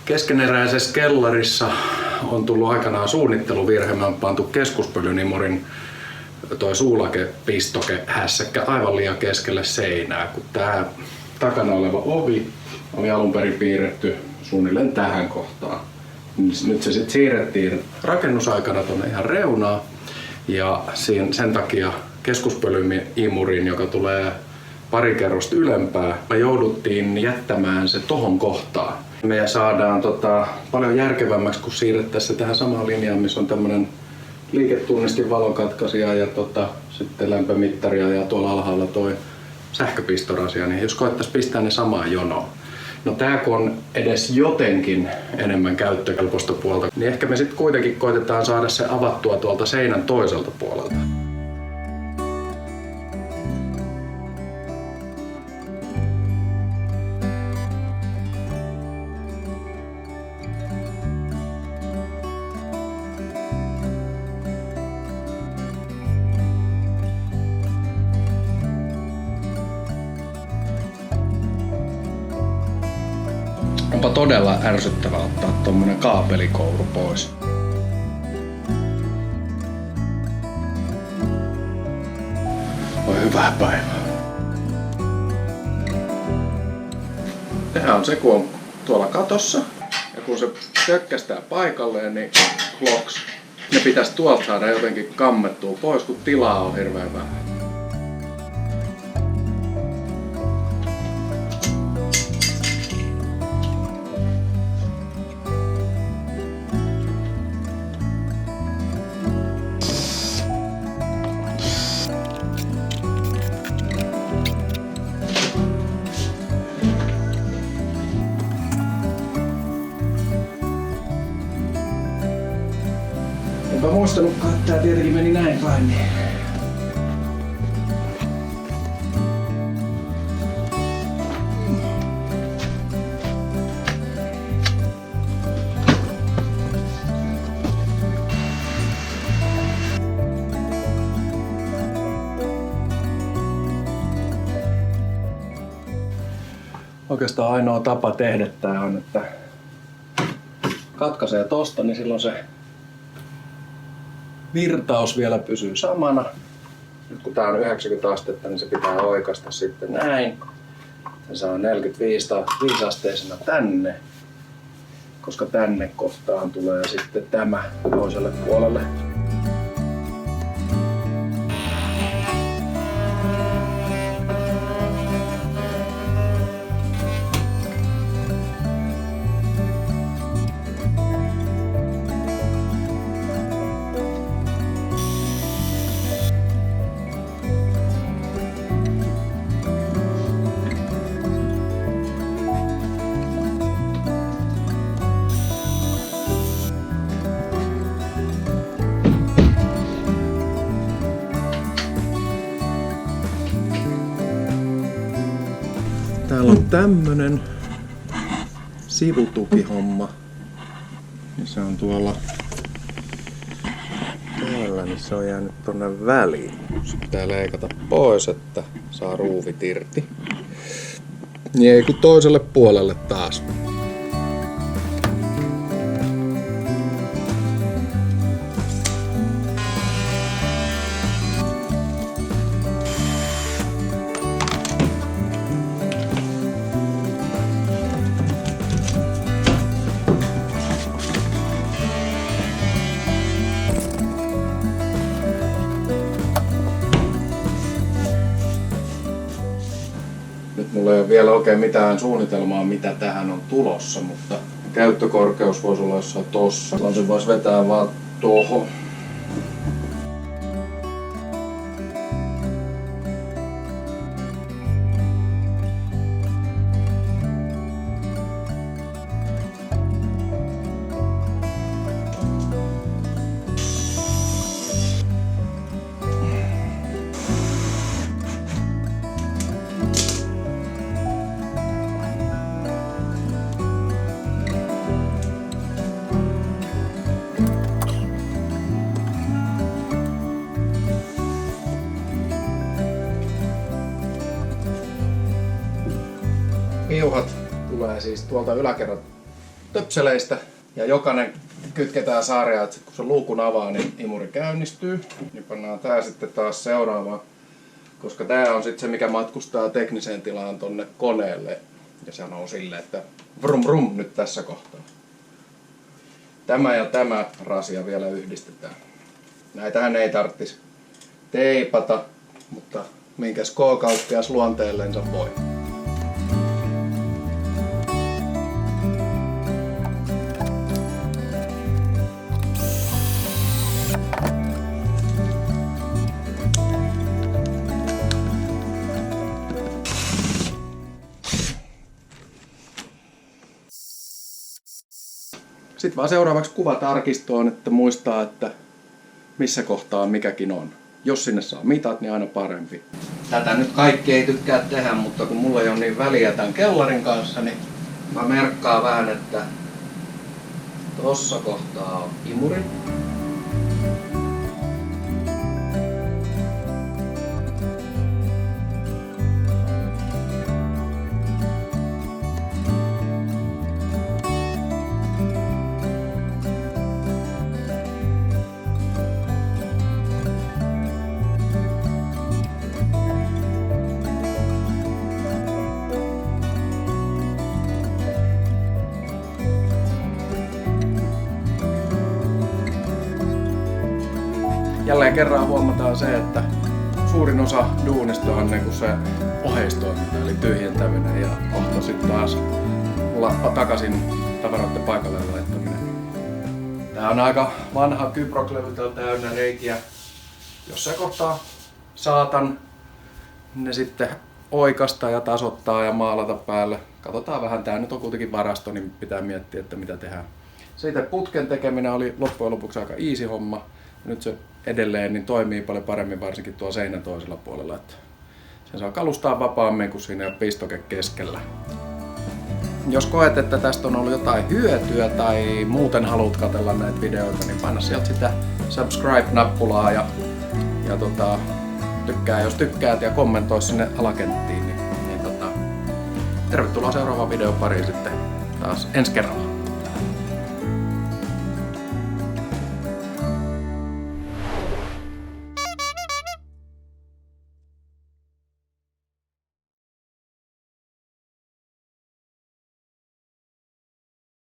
Keskeneräisessä kellarissa on tullut aikanaan suunnitteluvirhe. Me on pantu keskuspölynimurin toi suulakepistoke hässäkkä aivan liian keskelle seinää, kun tää takana oleva ovi oli alun perin piirretty suunnilleen tähän kohtaan. Nyt se sitten siirrettiin rakennusaikana tuonne ihan reunaan ja sen takia keskuspölynimurin, joka tulee pari kerrosta ylempää, me jouduttiin jättämään se tohon kohtaan. Me saadaan paljon järkevämmäksi, kun siirrettäisiin se tähän samaan linjaan, missä on tämmönen liiketunnistin valokatkaisija ja sitten lämpömittaria ja tuolla alhaalla toi sähköpistorasia, niin jos koettaisiin pistää ne samaan jonoon. No tää kun on edes jotenkin enemmän käyttökelpoista puolta, niin ehkä me sitten kuitenkin koitetaan saada se avattua tuolta seinän toiselta puolelta. Onpa todella ärsyttävää ottaa tommonen kaapelikouru pois. Oi hyvää päivää. Tehän on se, kun on tuolla katossa ja kun se tökkästää paikalleen, niin kloks. Ne pitäisi tuolta saada jotenkin kammettua pois, kun tilaa on hirveän vähän. Enpä muistanutkaan, että tää tietenkin meni näin päin. Niin. Oikeastaan ainoa tapa tehdä tää on, että katkaisee tosta, niin silloin se virtaus vielä pysyy samana. Nyt kun tää on 90 astetta, niin se pitää oikaista sitten näin. Se saa 45 asteisena tänne, koska tänne kohtaan tulee sitten tämä toiselle puolelle. Täällä on tämmönen sivutukihomma. Se on tuolla täällä, niin se on jäänyt tonne väliin. Se pitää leikata pois, että saa ruuvit irti. Niin ei kun toiselle puolelle taas. Nyt mulla ei ole vielä oikein mitään suunnitelmaa, mitä tähän on tulossa, mutta käyttökorkeus voisi olla jossain tossa. Silloin se voisi vetää vaan tuohon. Piuhat tulee siis tuolta yläkerran töpseleistä ja jokainen kytketään sarjaan, että kun se luukun avaa, niin imuri käynnistyy. Niin pannaan tää sitten taas seuraavaan, koska tää on sitten se, mikä matkustaa tekniseen tilaan tonne koneelle ja sanoo silleen, että vrum vrum nyt tässä kohtaa. Tämä ja tämä rasia vielä yhdistetään. Näitähän ei tarvitsisi teipata, mutta minkäs K-kauppias luonteellensa voi. Sitten vaan seuraavaksi kuvat arkistoon, että muistaa, että missä kohtaa mikäkin on. Jos sinne saa mitat, niin aina parempi. Tätä nyt kaikki ei tykkää tehdä, mutta kun mulla ei ole niin väliä tämän kellarin kanssa, niin mä merkkaan vähän, että tossa kohtaa on imuri. Jälleen kerran huomataan se, että suurin osa duunista on niin kuin se oheistoiminta, eli tyhjentäminen ja kohta sitten taas lappa takaisin tavaroiden paikalle laittaminen. Tää on aika vanha Kyprox-levy, täynnä reikiä. Jossain kohtaa saatan ne sitten oikasta ja tasoittaa ja maalata päälle. Katsotaan vähän, tää nyt on kuitenkin varasto, niin pitää miettiä, että mitä tehdään. Siitä putken tekeminen oli loppujen lopuksi aika easy homma. Nyt se edelleen niin toimii paljon paremmin, varsinkin tuolla seinän toisella puolella. Että sen saa kalustaa vapaammin, kun siinä ei ole pistoke keskellä. Jos koet, että tästä on ollut jotain hyötyä tai muuten haluat katsella näitä videoita, niin paina sieltä sitä subscribe-nappulaa ja tykkää, jos tykkäät ja kommentoi sinne alakenttiin. Niin tervetuloa seuraavaan videon pariin sitten taas ensi kerralla.